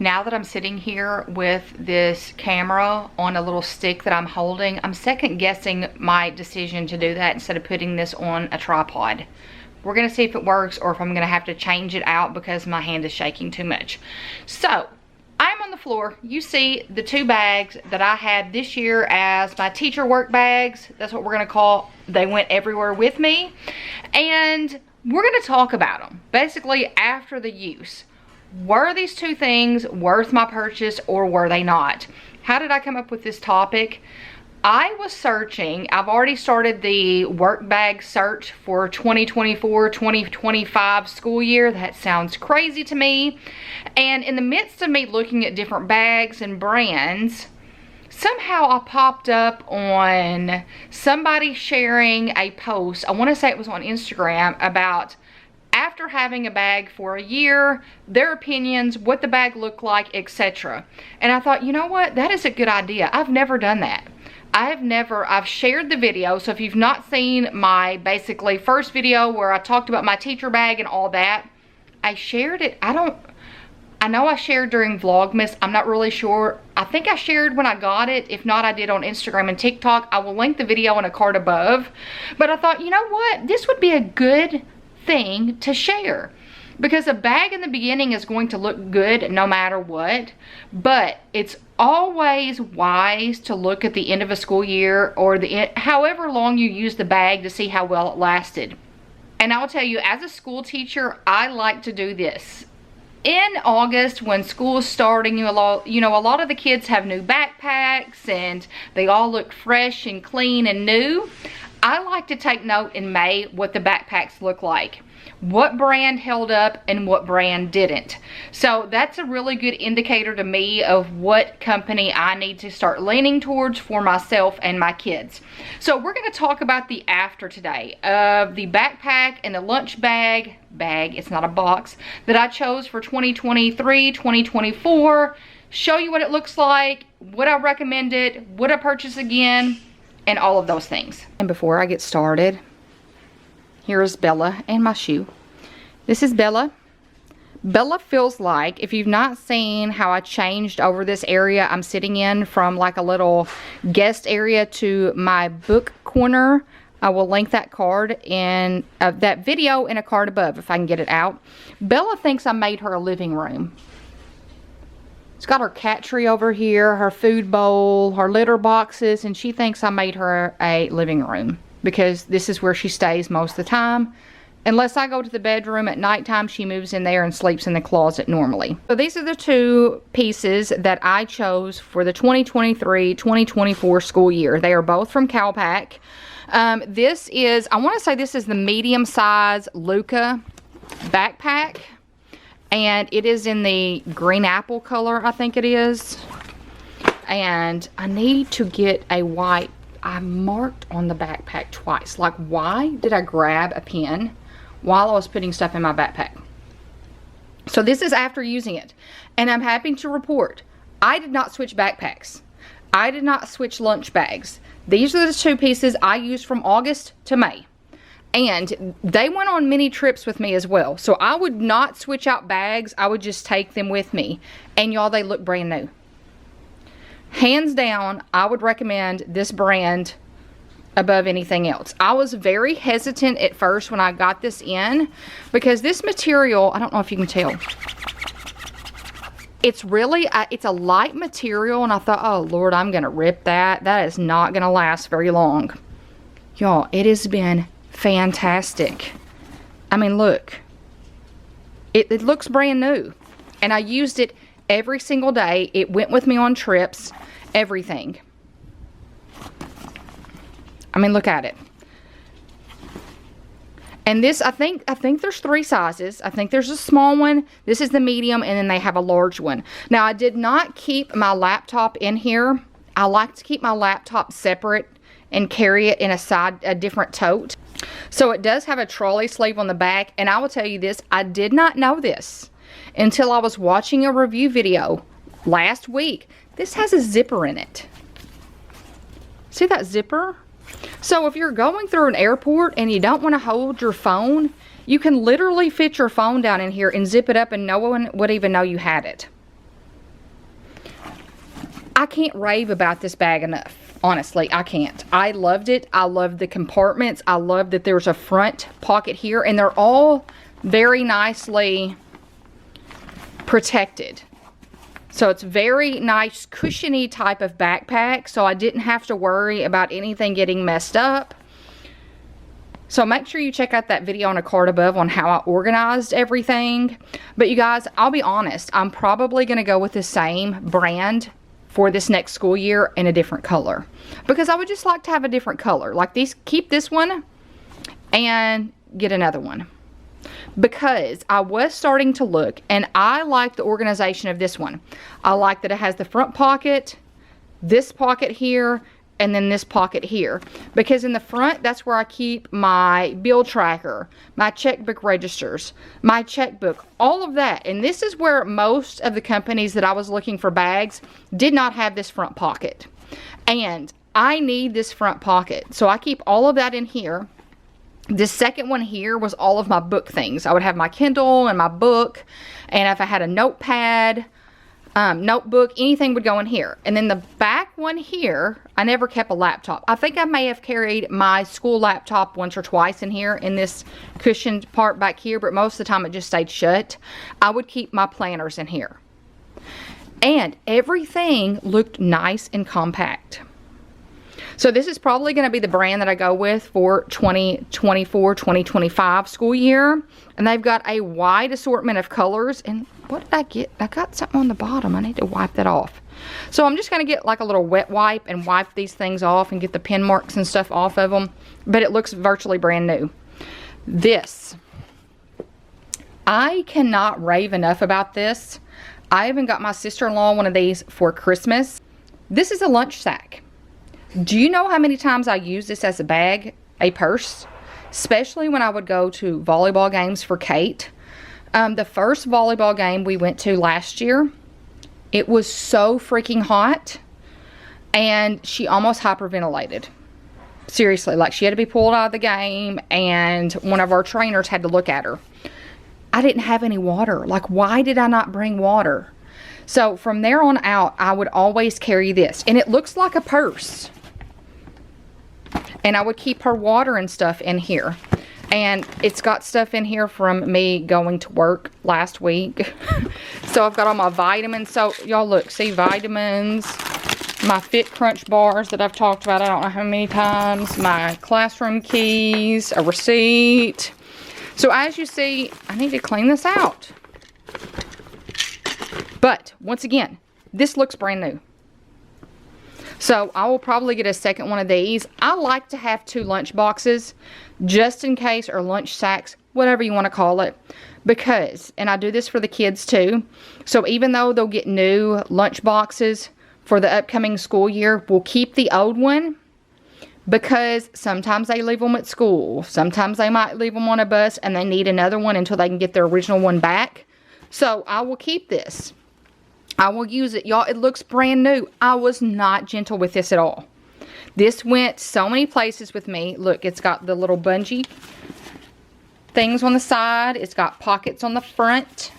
Now that I'm sitting here with this camera on a little stick that I'm holding, I'm second guessing my decision to do that instead of putting this on a tripod. We're gonna see if it works or if I'm gonna have to change it out because my hand is shaking too much. So, I'm on the floor. You see the 2 bags that I had this year as my teacher work bags. That's what we're gonna call, they went everywhere with me. And we're gonna talk about them, basically after the use. Were these 2 things worth my purchase or were they not? How did I come up with this topic? I was searching. I've already started the work bag search for 2024-2025 school year. That sounds crazy to me. And in the midst of me looking at different bags and brands, somehow I popped up on somebody sharing a post. I want to say it was on Instagram about after having a bag for a year, their opinions, what the bag looked like, etc. And I thought, you know what? That is a good idea. I've never done that. I've shared the video, so if you've not seen my basically first video where I talked about my teacher bag and all that, I shared it. I know I shared during Vlogmas. I'm not really sure. I think I shared when I got it. If not, I did on Instagram and TikTok. I will link the video in a card above. But I thought, you know what? This would be a good thing to share. Because a bag in the beginning is going to look good no matter what, but it's always wise to look at the end of a school year or however long you use the bag to see how well it lasted. And I'll tell you, as a school teacher, I like to do this. In August, when school is starting, a lot of the kids have new backpacks and they all look fresh and clean and new. I like to take note in May what the backpacks look like. What brand held up and what brand didn't. So that's a really good indicator to me of what company I need to start leaning towards for myself and my kids. So we're going to talk about the after today of the backpack and the lunch bag, it's not a box, that I chose for 2023, 2024. Show you what it looks like, would I recommend it, would I purchase again, and all of those things. And before I get started, here is Bella and my shoe. This is Bella. Bella feels like, if you've not seen how I changed over this area I'm sitting in from like a little guest area to my book corner, I will link that card in that video in a card above if I can get it out. Bella thinks I made her a living room. It's got her cat tree over here, her food bowl, her litter boxes, and she thinks I made her a living room because this is where she stays most of the time. Unless I go to the bedroom at nighttime, she moves in there and sleeps in the closet normally. So these are the 2 pieces that I chose for the 2023-2024 school year. They are both from Calpak. This is, I want to say this is the medium size Luca backpack. And it is in the green apple color, I think it is. And I need to get a white. I marked on the backpack twice. Like, why did I grab a pen while I was putting stuff in my backpack? So this is after using it. And I'm happy to report, I did not switch backpacks. I did not switch lunch bags. These are the 2 pieces I used from August to May. And they went on many trips with me as well. So I would not switch out bags. I would just take them with me. And y'all, they look brand new. Hands down, I would recommend this brand above anything else. I was very hesitant at first when I got this in because this material, I don't know if you can tell. It's really, it's a light material and I thought, oh Lord, I'm going to rip that. That is not going to last very long. Y'all, it has been fantastic. I mean, look, it looks brand new and I used it every single day. It went with me on trips, everything. I mean, look at it. And this, I think there's 3 sizes. I think there's a small one, this is the medium, and then they have a large one. Now I did not keep my laptop in here. I like to keep my laptop separate and carry it in a different tote. So it does have a trolley sleeve on the back, and I will tell you this, I did not know this until I was watching a review video last week. This has a zipper in it. See that zipper? So if you're going through an airport and you don't want to hold your phone, you can literally fit your phone down in here and zip it up and no one would even know you had it. I can't rave about this bag enough. Honestly, I can't. I loved it. I loved the compartments. I love that there's a front pocket here, and they're all very nicely protected. So it's very nice, cushiony type of backpack, so I didn't have to worry about anything getting messed up. So make sure you check out that video on a card above on how I organized everything. But you guys, I'll be honest, I'm probably going to go with the same brand for this next school year in a different color, because I would just like to have a different color. Like these, keep this one and get another one, because I was starting to look and I like the organization of this one. I like that it has the front pocket, this pocket here, and then this pocket here, because in the front, that's where I keep my bill tracker, my checkbook registers, my checkbook, all of that. And this is where most of the companies that I was looking for bags did not have this front pocket, and I need this front pocket, so I keep all of that in here. This second one here was all of my book things. I would have my Kindle and my book, and if I had a notepad, notebook, anything would go in here. And then the back one here, I never kept a laptop. I think I may have carried my school laptop once or twice in here, in this cushioned part back here, but most of the time it just stayed shut. I would keep my planners in here. And everything looked nice and compact. So this is probably going to be the brand that I go with for 2024-2025 school year. And they've got a wide assortment of colors. And what did I get? I got something on the bottom. I need to wipe that off. So I'm just going to get like a little wet wipe and wipe these things off and get the pen marks and stuff off of them. But it looks virtually brand new. This, I cannot rave enough about this. I even got my sister-in-law one of these for Christmas. This is a lunch sack. Do you know how many times I use this as a bag, a purse? Especially when I would go to volleyball games for Kate. The first volleyball game we went to last year, it was so freaking hot, and she almost hyperventilated. Seriously, like she had to be pulled out of the game, and one of our trainers had to look at her. I didn't have any water. Like, why did I not bring water? So from there on out, I would always carry this, and it looks like a purse. And I would keep her water and stuff in here. And it's got stuff in here from me going to work last week. So I've got all my vitamins. So y'all look, see, vitamins, my Fit Crunch bars that I've talked about I don't know how many times, my classroom keys, a receipt. So as you see, I need to clean this out. But once again, this looks brand new. So I will probably get a second one of these. I like to have 2 lunch boxes just in case, or lunch sacks, whatever you want to call it. Because, and I do this for the kids too, so even though they'll get new lunch boxes for the upcoming school year, we'll keep the old one, because sometimes they leave them at school. Sometimes they might leave them on a bus and they need another one until they can get their original one back. So I will keep this. I will use it. Y'all, it looks brand new. I was not gentle with this at all. This went so many places with me. Look, it's got the little bungee things on the side. It's got pockets on the front.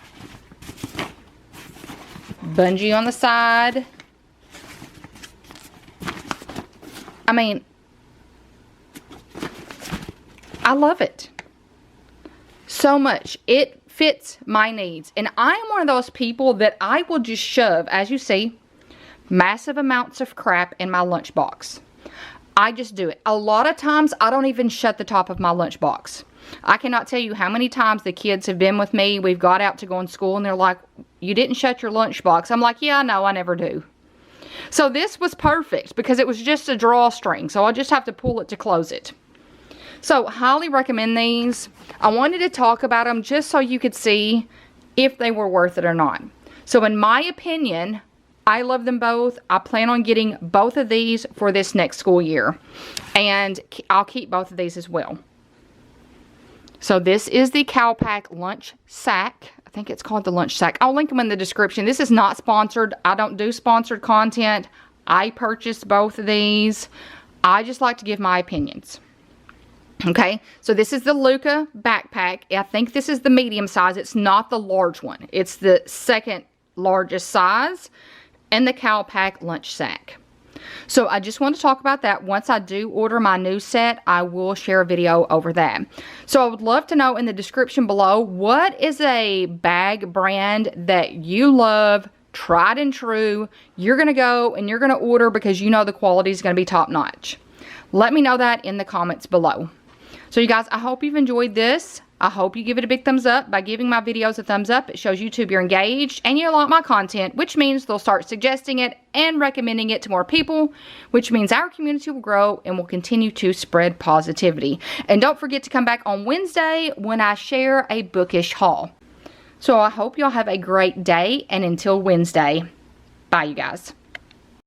Bungee on the side. I mean, I love it so much. It fits my needs. And I am one of those people that I will just shove, as you see, massive amounts of crap in my lunchbox. I just do it. A lot of times, I don't even shut the top of my lunchbox. I cannot tell you how many times the kids have been with me. We've got out to go in school, and they're like, you didn't shut your lunchbox. I'm like, yeah, I know, I never do. So this was perfect because it was just a drawstring. So I just have to pull it to close it. So, highly recommend these. I wanted to talk about them just so you could see if they were worth it or not. So, in my opinion, I love them both. I plan on getting both of these for this next school year. And I'll keep both of these as well. So, this is the Calpak lunch sack. I think it's called the lunch sack. I'll link them in the description. This is not sponsored. I don't do sponsored content. I purchased both of these. I just like to give my opinions. Okay, so this is the Luca backpack. I think this is the medium size. It's not the large one. It's the second largest size. and the Calpak lunch sack. So I just want to talk about that. Once I do order my new set, I will share a video over that. So I would love to know in the description below, what is a bag brand that you love, tried and true, you're going to go and you're going to order because you know the quality is going to be top notch. Let me know that in the comments below. So you guys, I hope you've enjoyed this. I hope you give it a big thumbs up. By giving my videos a thumbs up, it shows YouTube you're engaged and you like my content, which means they'll start suggesting it and recommending it to more people, which means our community will grow and will continue to spread positivity. And don't forget to come back on Wednesday when I share a bookish haul. So I hope y'all have a great day, and until Wednesday, bye you guys.